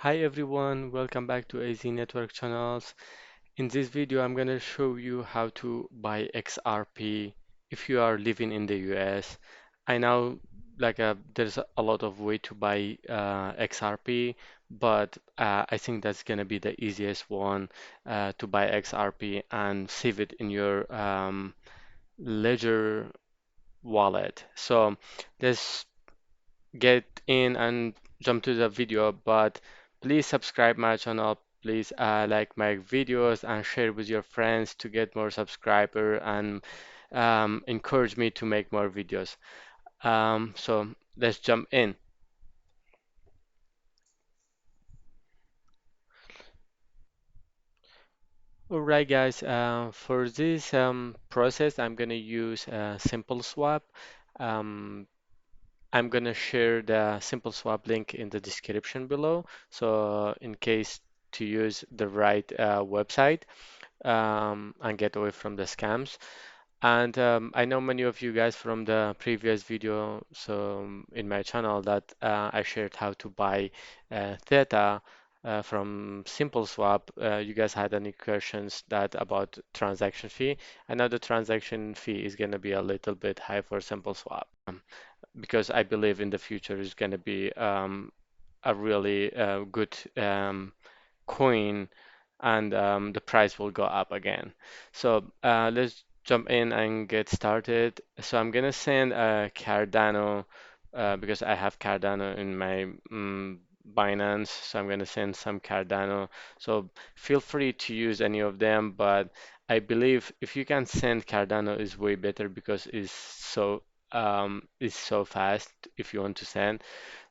Hi everyone, welcome back to AZ Network channels. In this video, I'm gonna show you how to buy XRP if you are living in the US. I know there's a lot of way to buy XRP, but I think that's gonna be the easiest one to buy XRP and save it in your Ledger wallet. So let's get in and jump to the video, but please subscribe my channel. Please like my videos and share with your friends to get more subscriber and encourage me to make more videos. So let's jump in. All right, guys. For this process, I'm gonna use Simple Swap. Um, I'm gonna share the Simple Swap link in the description below. So in case to use the right website and get away from the scams. And I know many of you guys from the previous video, so in my channel that I shared how to buy Theta from SimpleSwap. You guys had any questions that about transaction fee? I know the transaction fee is going to be a little bit high for SimpleSwap because I believe in the future is going to be a really good coin and the price will go up again. So let's jump in and get started. So I'm gonna send Cardano because I have Cardano in my Binance, so I'm gonna send some Cardano. So feel free to use any of them, but I believe if you can send Cardano is way better because it's so fast if you want to send.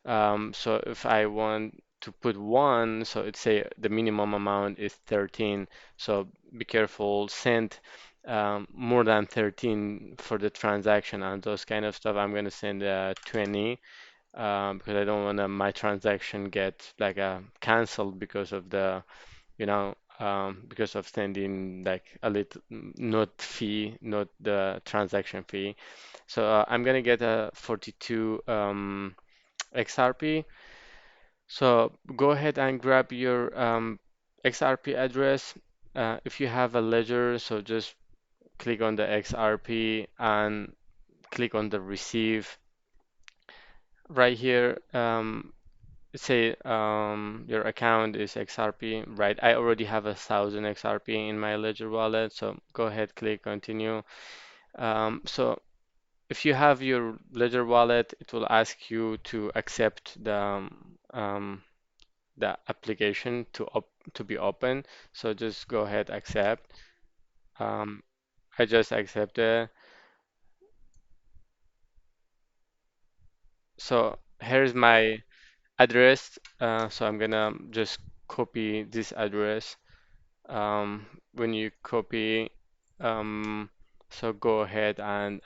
So if I want to put one, so it's say the minimum amount is 13. So be careful, send more than 13 for the transaction and those kind of stuff. I'm gonna send 20 because I don't want my transaction get like canceled because of the, because of sending like a little not fee, not the transaction fee. So I'm gonna get a 42 XRP. So go ahead and grab your XRP address. If you have a ledger, so just click on the XRP and click on the receive. Right here, say your account is XRP, right? I already have 1,000 XRP in my ledger wallet, so go ahead, click continue. So if you have your ledger wallet, it will ask you to accept the application to be open. So just go ahead, accept. Um, I just accepted. So here's my address. So I'm gonna just copy this address. When you copy, um, so go ahead and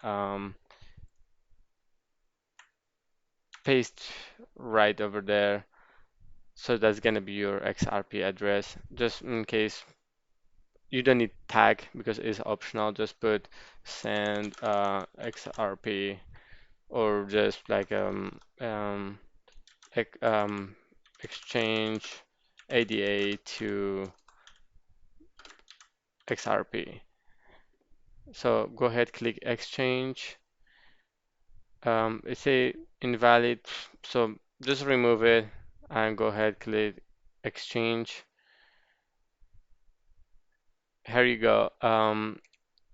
paste right over there. So that's gonna be your XRP address. Just in case you don't need tag because it's optional, just put send XRP or just like ec exchange ADA to XRP. So go ahead, click exchange. It's a invalid, so just remove it and go ahead, click exchange. Here you go.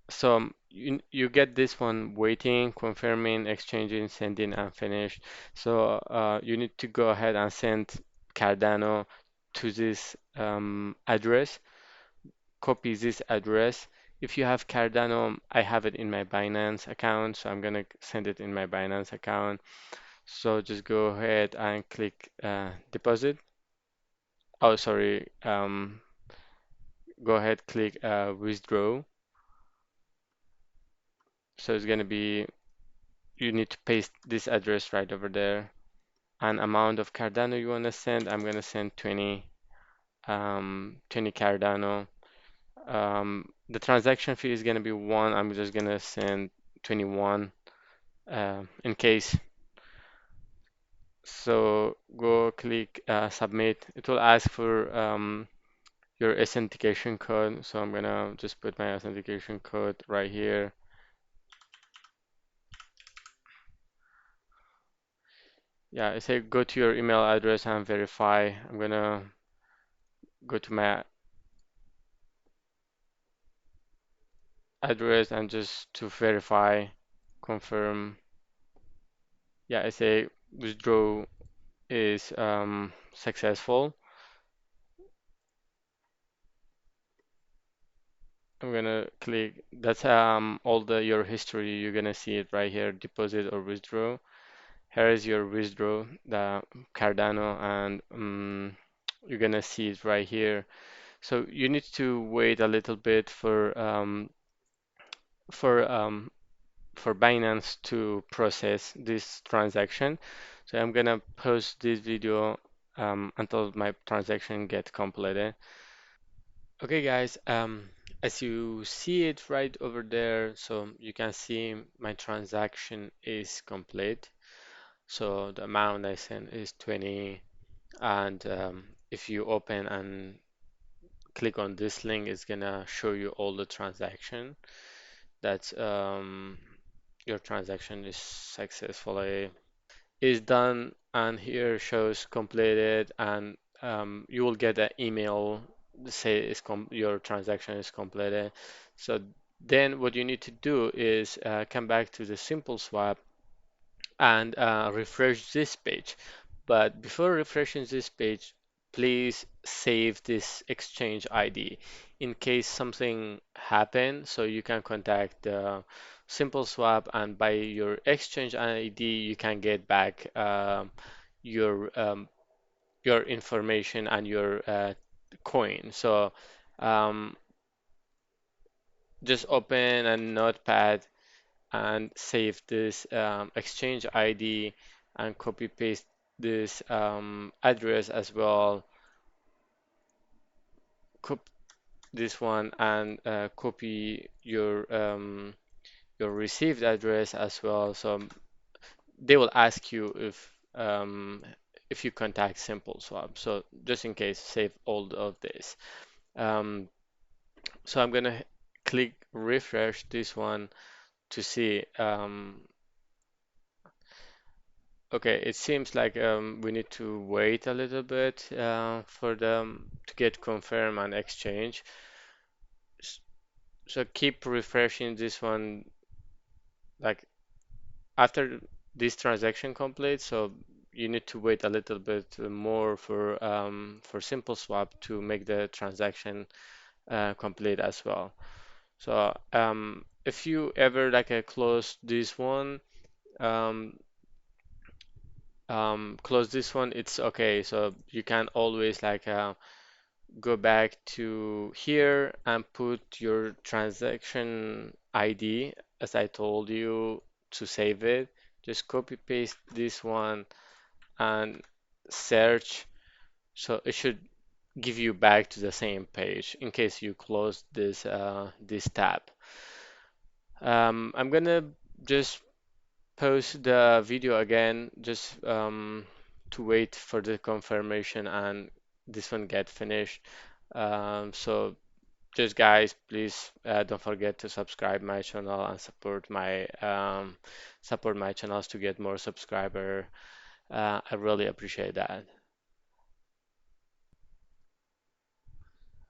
So you get this one waiting, confirming, exchanging, sending, and finish. So you need to go ahead and send Cardano to this address. Copy this address. If you have Cardano, I have it in my Binance account, so I'm gonna send it in my Binance account. So just go ahead and click deposit. Oh, sorry. Go ahead, click withdraw. So it's gonna be you need to paste this address right over there. An amount of Cardano you want to send, I'm going to send 20 Cardano. The transaction fee is going to be 1. I'm just going to send 21 in case. So go click submit. It will ask for your authentication code. So I'm gonna just put my authentication code right here. Yeah, I say go to your email address and verify. I'm gonna go to my address and just to verify, confirm. Yeah, I say withdraw is successful. I'm gonna click. That's all the your history. You're gonna see it right here, deposit or withdraw. Here is your withdraw, the Cardano, and you're gonna see it right here. So you need to wait a little bit for um, for Binance to process this transaction. So I'm gonna post this video until my transaction gets completed. Okay, guys, as you see it right over there, so you can see my transaction is complete. So the amount I sent is 20, and if you open and click on this link, it's gonna show you all the transaction. That's your transaction is successfully is done, and here shows completed, and you will get an email to say your transaction is completed. So then what you need to do is come back to the simple swap and refresh this page. But before refreshing this page, please save this exchange ID in case something happens, so you can contact the Simple Swap, and by your exchange ID you can get back your your information and your coin. So um, just open a notepad and save this exchange ID and copy paste this address as well. Cop this one and copy your received address as well. So they will ask you if you contact Simple Swap. So just in case, save all of this. Um, so I'm gonna click refresh this one to see. Okay, it seems like we need to wait a little bit for them to get confirm and exchange. S- So keep refreshing this one like after this transaction completes. So you need to wait a little bit more for Simple Swap to make the transaction complete as well. So if you ever like close this one, um, close this one, it's okay. So you can always like go back to here and put your transaction ID as I told you to save it. Just copy paste this one and search. So it should give you back to the same page in case you close this tab. I'm gonna just post the video again just to wait for the confirmation and this one get finished. So just guys, please don't forget to subscribe my channel and support my channels to get more subscriber. I really appreciate that.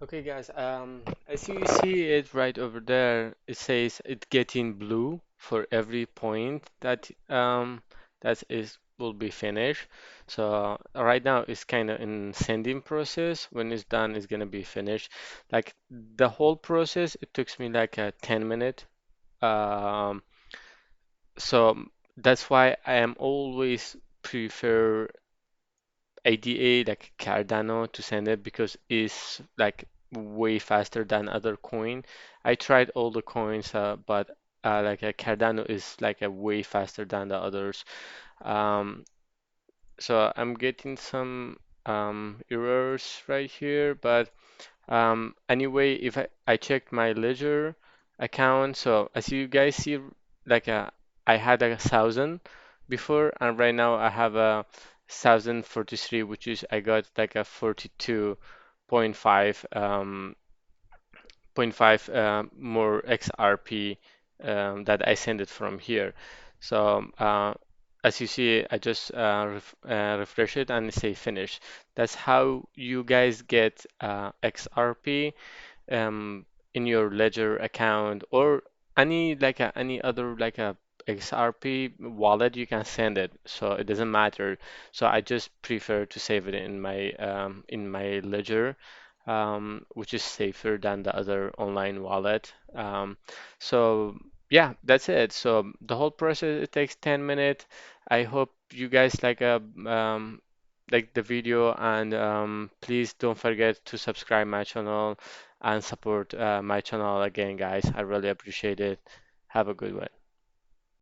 Okay, guys, as you see it right over there, it says it getting blue for every point that is will be finished. So right now it's kind of in sending process. When it's done, it's gonna be finished. Like the whole process, it took me like a 10 minute. Um, so that's why I am always prefer ADA like Cardano to send it because it's like way faster than other coin. I tried all the coins, but Cardano is like a way faster than the others. Um, so I'm getting some errors right here, but anyway, if I checked my Ledger account, so as you guys see, like I had 1,000 before, and right now I have 1043, which is I got like a 42.5 point 0.5 more XRP that I send it from here. So as you see, I just refresh it and say finish. That's how you guys get XRP um, in your Ledger account or any other like a XRP wallet. You can send it, so it doesn't matter. So I just prefer to save it in my Ledger, which is safer than the other online wallet. So yeah, that's it. So the whole process, it takes 10 minutes. I hope you guys like the video, and please don't forget to subscribe my channel and support my channel again, guys. I really appreciate it. Have a good one.